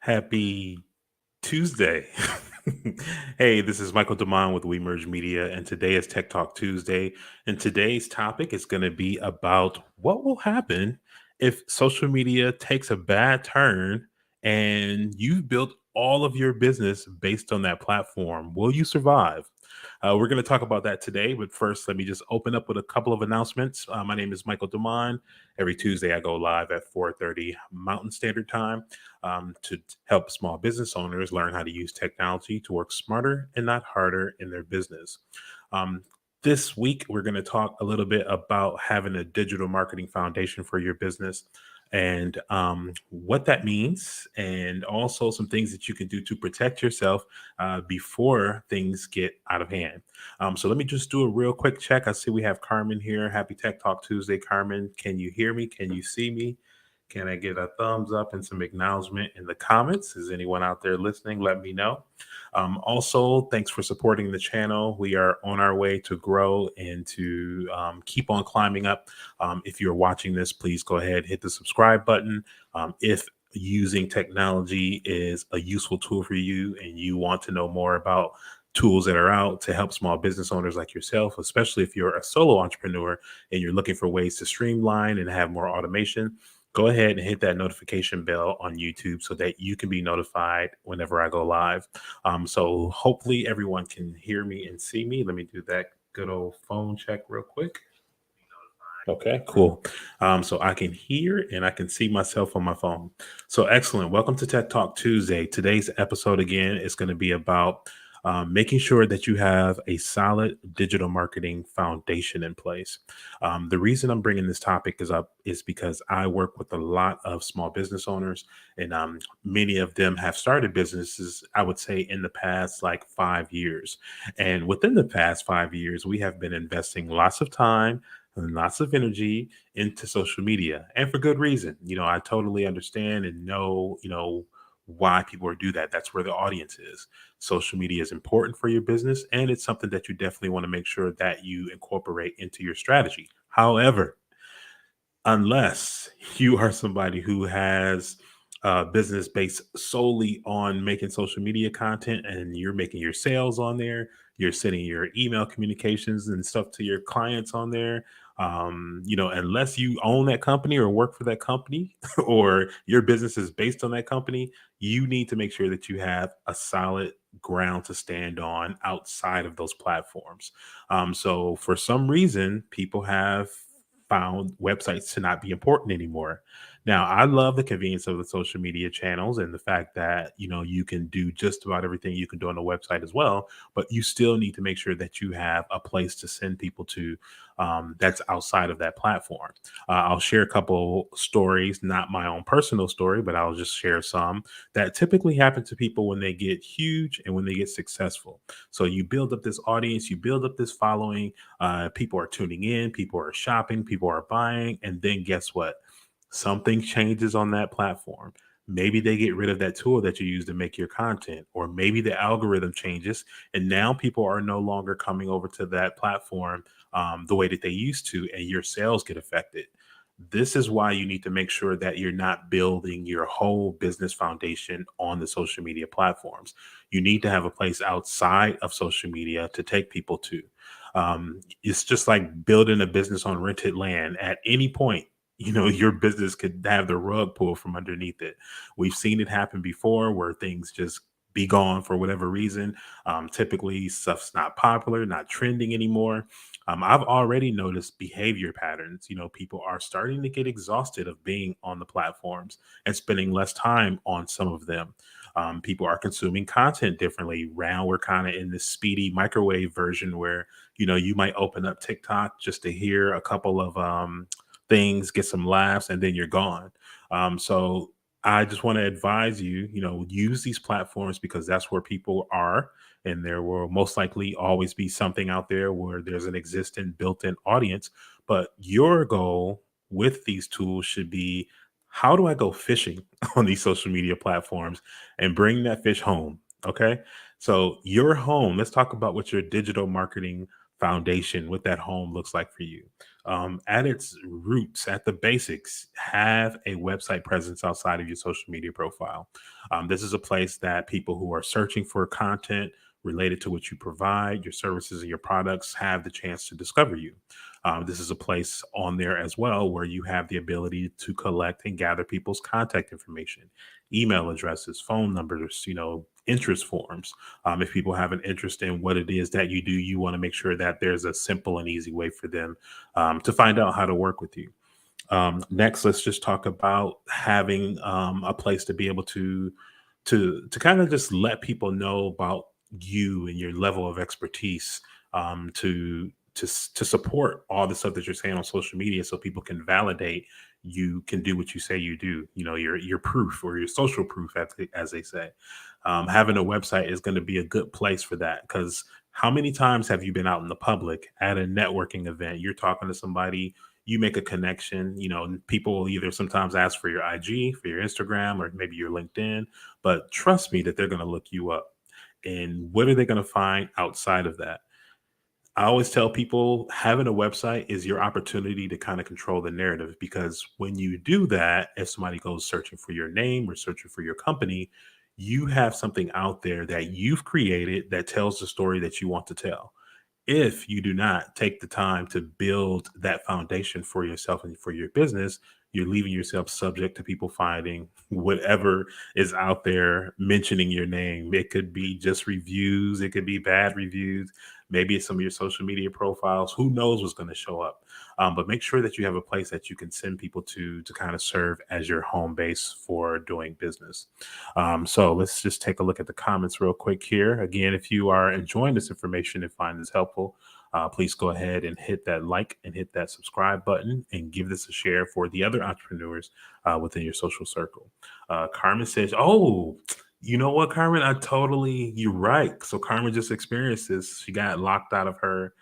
Happy Tuesday. Hey, this is Michael Demond with WeMerge Media, and today is Tech Talk Tuesday. And today's topic is going to be about what will happen if social media takes a bad turn and you've built all of your business based on that platform. Will you survive? We're going to talk about that today, but first, let me just open up with a couple of announcements. My name is Michael Demond. Every Tuesday, I go live at 4:30 Mountain Standard Time to help small business owners learn how to use technology to work smarter and not harder in their business. Um, this week, we're going to talk a little bit about having a digital marketing foundation for your business and what that means, and also some things that you can do to protect yourself before things get out of hand. So let me just do a real quick check. I see we have Carmen here. Happy Tech Talk Tuesday, Carmen. Can you hear me? Can you see me? Can I get a thumbs up and some acknowledgement in the comments? Is anyone out there listening? Let me know. Also, thanks for supporting the channel. We are on our way to grow and to keep on climbing up. If you're watching this, please go ahead, hit the subscribe button. If using technology is a useful tool for you and you want to know more about tools that are out to help small business owners like yourself, especially if you're a solo entrepreneur and you're looking for ways to streamline and have more automation, go ahead and hit that notification bell on YouTube so that you can be notified whenever I go live. So hopefully everyone can hear me and see me. Let me do that good old phone check real quick. Okay, cool. So I can hear and I can see myself on my phone. So excellent. Welcome to Tech Talk Tuesday. Today's episode again is going to be about making sure that you have a solid digital marketing foundation in place. The reason I'm bringing this topic is up is because I work with a lot of small business owners, and many of them have started businesses. I would say in the past like 5 years, and within the past 5 years, we have been investing lots of time and lots of energy into social media, and for good reason. I totally understand and know, why people do that. That's where the audience is. Social media is important for your business, and it's something that you definitely want to make sure that you incorporate into your strategy. However, unless you are somebody who has a business based solely on making social media content and you're making your sales on there, you're sending your email communications and stuff to your clients on there. Unless you own that company or work for that company or your business is based on that company, you need to make sure that you have a solid ground to stand on outside of those platforms. So for some reason, people have found websites to not be important anymore. Now, I love the convenience of the social media channels and the fact that, you can do just about everything you can do on a website as well, but you still need to make sure that you have a place to send people to that's outside of that platform. I'll share a couple stories, not my own personal story, but I'll just share some that typically happen to people when they get huge and when they get successful. So you build up this audience, you build up this following, people are tuning in, people are shopping, people are buying, and then guess what? Something changes on that platform. Maybe they get rid of that tool that you use to make your content, or maybe the algorithm changes, and now people are no longer coming over to that platform the way that they used to, and your sales get affected. This is why you need to make sure that you're not building your whole business foundation on the social media platforms. You need to have a place outside of social media to take people to. It's just like building a business on rented land. At any point, your business could have the rug pulled from underneath it. We've seen it happen before where things just be gone for whatever reason. Typically, stuff's not popular, not trending anymore. I've already noticed behavior patterns. People are starting to get exhausted of being on the platforms and spending less time on some of them. People are consuming content differently. Now we're kind of in this speedy microwave version where, you might open up TikTok just to hear a couple of things, get some laughs, and then you're gone. So I just want to advise you, use these platforms because that's where people are. And there will most likely always be something out there where there's an existing built in audience. But your goal with these tools should be, how do I go fishing on these social media platforms and bring that fish home? Okay. So, your home, let's talk about what your digital marketing foundation, what that home looks like for you. At its roots, at the basics, have a website presence outside of your social media profile. This is a place that people who are searching for content related to what you provide, your services, and your products have the chance to discover you. This is a place on there as well where you have the ability to collect and gather people's contact information, email addresses, phone numbers, interest forms. If people have an interest in what it is that you do, you want to make sure that there's a simple and easy way for them to find out how to work with you. Next, let's just talk about having a place to be able to kind of just let people know about you and your level of expertise to support all the stuff that you're saying on social media, so people can validate you can do what you say you do. Your proof or your social proof, as they say. Having a website is going to be a good place for that because how many times have you been out in the public at a networking event? You're talking to somebody, you make a connection, and people will either sometimes ask for your IG, for your Instagram, or maybe your LinkedIn. But trust me that they're going to look you up. And what are they going to find outside of that? I always tell people having a website is your opportunity to kind of control the narrative, because when you do that, if somebody goes searching for your name or searching for your company, you have something out there that you've created that tells the story that you want to tell. If you do not take the time to build that foundation for yourself and for your business, you're leaving yourself subject to people finding whatever is out there mentioning your name. It could be just reviews, it could be bad reviews, maybe it's some of your social media profiles. Who knows what's going to show up? But make sure that you have a place that you can send people to kind of serve as your home base for doing business. So let's just take a look at the comments real quick here. Again, if you are enjoying this information and find this helpful, please go ahead and hit that like and hit that subscribe button and give this a share for the other entrepreneurs within your social circle. Carmen says, "Oh, you know what, Carmen? You're right. So Carmen just experienced this. She got locked out of her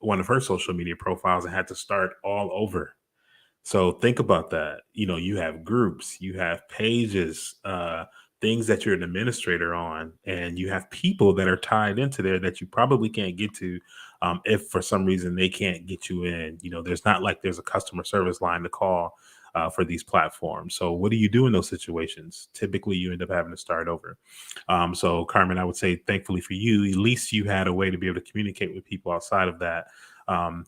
one of her social media profiles and had to start all over. So think about that. You have groups, you have pages, things that you're an administrator on, and you have people that are tied into there that you probably can't get to if for some reason they can't get you in. There's not like there's a customer service line to call for these platforms. So what do you do in those situations? Typically, you end up having to start over. So Carmen, I would say, thankfully for you, at least you had a way to be able to communicate with people outside of that.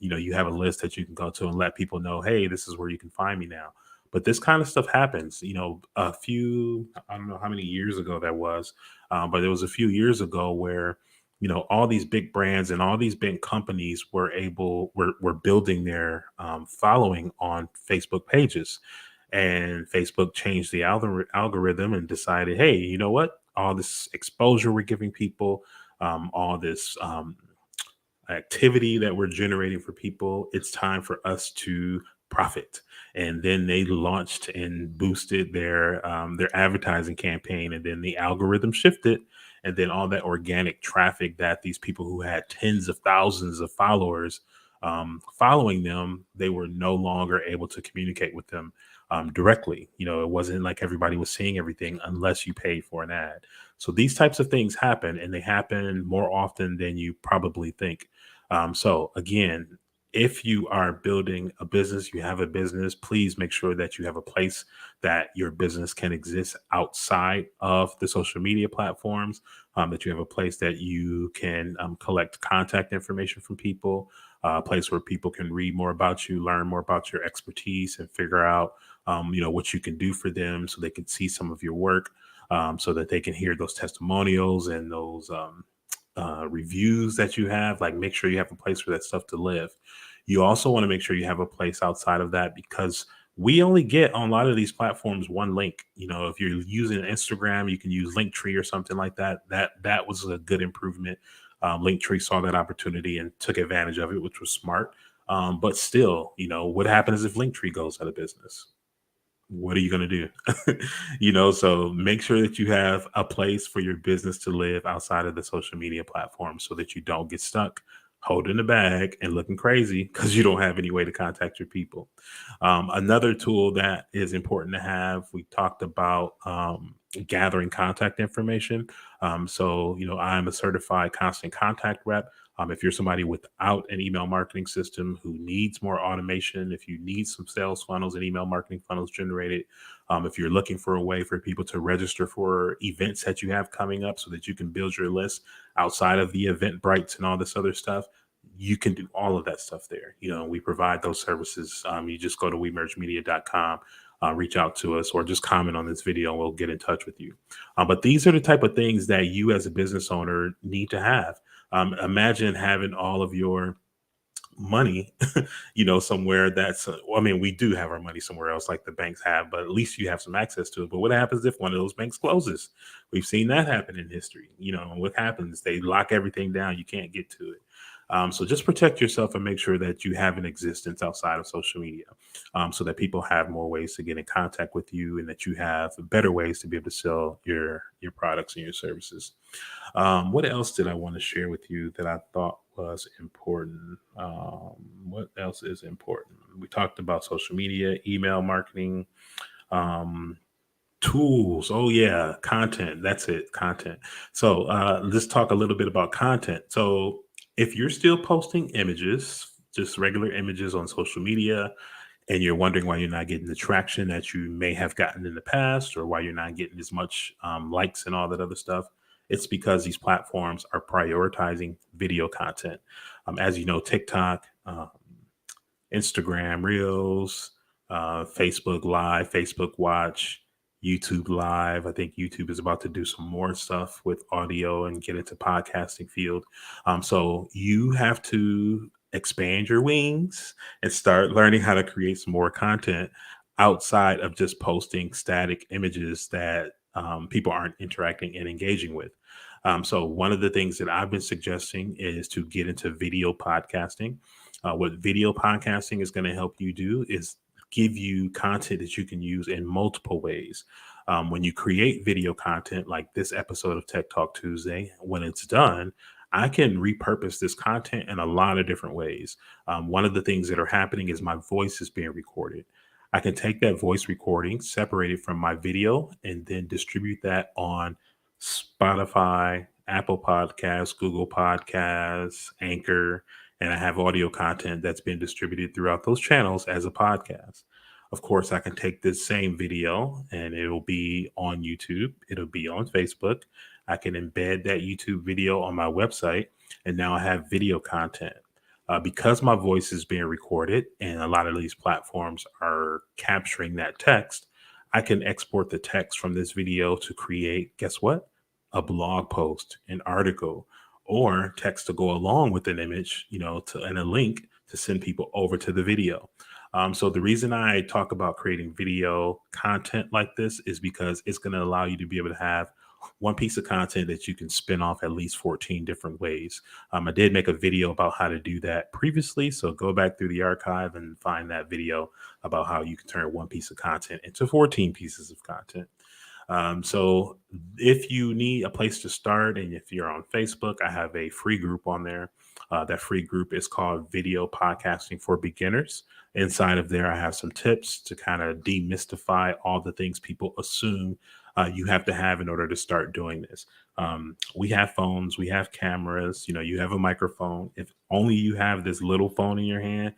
You have a list that you can go to and let people know, hey, this is where you can find me now. But this kind of stuff happens. I don't know how many years ago that was, but it was a few years ago where, all these big brands and all these big companies were building their following on Facebook pages. And Facebook changed the algorithm and decided, hey, you know what? All this exposure we're giving people, all this activity that we're generating for people, it's time for us to profit. And then they launched and boosted their advertising campaign, and then the algorithm shifted, and then all that organic traffic that these people who had tens of thousands of followers following them, they were no longer able to communicate with them directly. It wasn't like everybody was seeing everything unless you paid for an ad. So these types of things happen, and they happen more often than you probably think. So again, if you are building a business, you have a business, please make sure that you have a place that your business can exist outside of the social media platforms, that you have a place that you can collect contact information from people, a place where people can read more about you, learn more about your expertise, and figure out, what you can do for them so they can see some of your work, so that they can hear those testimonials and those reviews that you have. Like, make sure you have a place for that stuff to live. You also want to make sure you have a place outside of that, because we only get on a lot of these platforms one link. If you're using Instagram, you can use Linktree or something like that. That was a good improvement. Linktree saw that opportunity and took advantage of it, which was smart. But still, what happens if Linktree goes out of business? What are you going to do? So make sure that you have a place for your business to live outside of the social media platform, so that you don't get stuck holding the bag and looking crazy because you don't have any way to contact your people. Another tool that is important to have, we talked about gathering contact information. So, I'm a certified constant contact rep. If you're somebody without an email marketing system who needs more automation, if you need some sales funnels and email marketing funnels generated, if you're looking for a way for people to register for events that you have coming up so that you can build your list outside of the Eventbrites and all this other stuff, you can do all of that stuff there. We provide those services. You just go to wemergemedia.com, reach out to us, or just comment on this video and we'll get in touch with you. But these are the type of things that you as a business owner need to have. Imagine having all of your money, somewhere I mean, we do have our money somewhere else like the banks have, but at least you have some access to it. But what happens if one of those banks closes? We've seen that happen in history. What happens? They lock everything down. You can't get to it. So just protect yourself and make sure that you have an existence outside of social media, so that people have more ways to get in contact with you and that you have better ways to be able to sell your products and your services. What else did I want to share with you that I thought was important? What else is important? We talked about social media, email marketing, um, tools. Oh yeah, content. That's it, content. So let's talk a little bit about content. So if you're still posting images, just regular images on social media, and you're wondering why you're not getting the traction that you may have gotten in the past, or why you're not getting as much likes and all that other stuff, it's because these platforms are prioritizing video content. As you know, TikTok, Instagram Reels, Facebook Live, Facebook Watch, YouTube Live. I think YouTube is about to do some more stuff with audio and get into podcasting field. So you have to expand your wings and start learning how to create some more content outside of just posting static images that people aren't interacting and engaging with. So one of the things that I've been suggesting is to get into video podcasting. What video podcasting is going to help you do is give you content that you can use in multiple ways. When you create video content like this episode of Tech Talk Tuesday, when it's done, I can repurpose this content in a lot of different ways. One of the things that are happening is my voice is being recorded. I can take that voice recording, separate it from my video, and then distribute that on Spotify, Apple Podcasts, Google Podcasts, Anchor, and I have audio content that's been distributed throughout those channels as a podcast. Of course, I can take this same video and it'll be on YouTube, it'll be on Facebook. I can embed that YouTube video on my website, and now I have video content. Because my voice is being recorded and a lot of these platforms are capturing that text, I can export the text from this video to create, guess what? A blog post, an article, or text to go along with an image, and a link to send people over to the video. So the reason I talk about creating video content like this is because it's going to allow you to be able to have one piece of content that you can spin off at least 14 different ways. I did make a video about how to do that previously. So go back through the archive and find that video about how you can turn one piece of content into 14 pieces of content. So if you need a place to start, and if you're on Facebook, I have a free group on there. That free group is called Video Podcasting for Beginners. Inside of there, I have some tips to kind of demystify all the things people assume you have to have in order to start doing this. We have phones, we have cameras, you have a microphone. If only you have this little phone in your hand,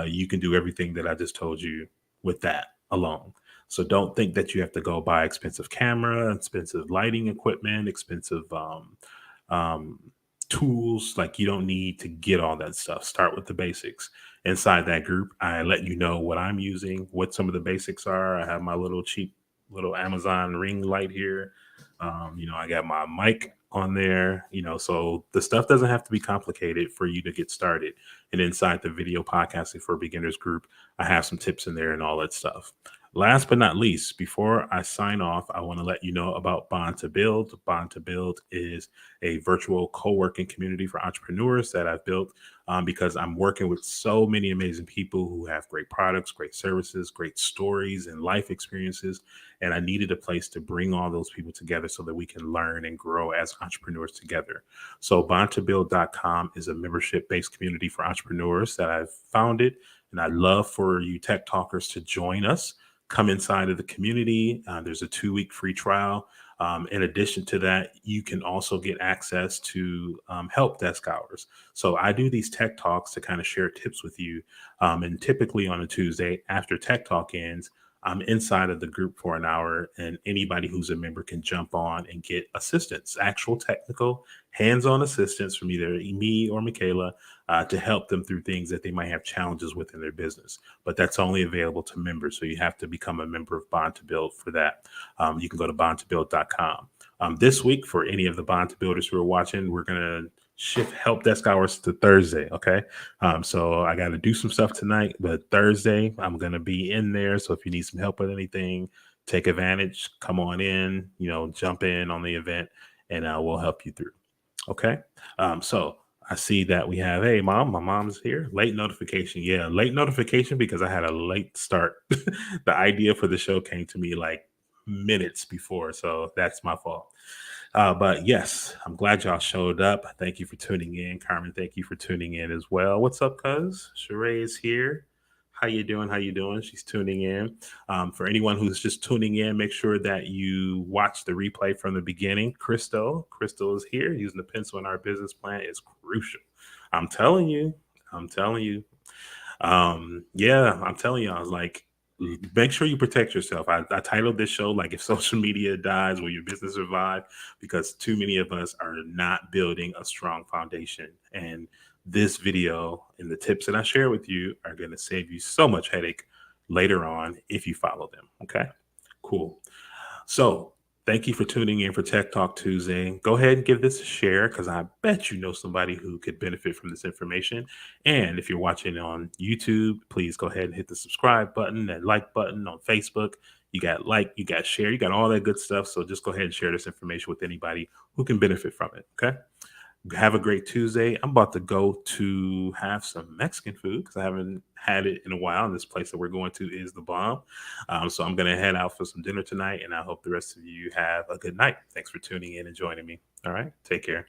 you can do everything that I just told you with that alone. So don't think that you have to go buy expensive camera, expensive lighting equipment, expensive um, tools. Like, you don't need to get all that stuff. Start with the basics. Inside that group, I let you know what I'm using, what some of the basics are. I have my little cheap little Amazon ring light here. I got my mic on there, so the stuff doesn't have to be complicated for you to get started. And inside the Video Podcasting for Beginners group, I have some tips in there and all that stuff. Last but not least, before I sign off, I want to let you know about Bond to Build. Bond to Build is a virtual co-working community for entrepreneurs that I've built because I'm working with so many amazing people who have great products, great services, great stories, and life experiences. And I needed a place to bring all those people together so that we can learn and grow as entrepreneurs together. So bondtobuild.com is a membership-based community for entrepreneurs that I've founded. And I'd love for you tech talkers to join us come inside of the community. There's a 2 week free trial. In addition to that, you can also get access to help desk hours. So I do these tech talks to kind of share tips with you. And typically on a Tuesday after tech talk ends, I'm inside of the group for an hour, and anybody who's a member can jump on and get assistance, actual technical hands on assistance from either me or Michaela to help them through things that they might have challenges with in their business. But that's only available to members. So you have to become a member of Bond to Build for that. You can go to bondtobuild.com. This week, for any of the Bond to Builders who are watching, we're going to shift help desk hours to Thursday. Okay. So I got to do some stuff tonight, but Thursday, I'm going to be in there. So if you need some help with anything, take advantage, come on in, jump in on the event, and we'll help you through. Okay. So I see that we have, hey, mom, my mom's here. Late notification. Yeah, late notification because I had a late start. The idea for the show came to me like minutes before. So that's my fault. But yes, I'm glad y'all showed up. Thank you for tuning in. Carmen, thank you for tuning in as well. What's up, cuz? Sheree is here. How you doing? How you doing? She's tuning in. For anyone who's just tuning in, make sure that you watch the replay from the beginning. Crystal is here. Using the pencil in our business plan is crucial. I'm telling you. I'm telling you. Yeah, I'm telling you. I was like, make sure you protect yourself. I titled this show like if social media dies, will your business survive? Because too many of us are not building a strong foundation. And this video and the tips that I share with you are going to save you so much headache later on if you follow them. Okay, cool. So thank you for tuning in for Tech Talk Tuesday. Go ahead and give this a share because I bet you know somebody who could benefit from this information. And if you're watching on YouTube, please go ahead and hit the subscribe button, that like button on Facebook. You got like, you got share, you got all that good stuff. So just go ahead and share this information with anybody who can benefit from it. Okay. Have a great Tuesday. I'm about to go to have some Mexican food because I haven't had it in a while. And this place that we're going to is the bomb. So I'm going to head out for some dinner tonight. And I hope the rest of you have a good night. Thanks for tuning in and joining me. All right. Take care.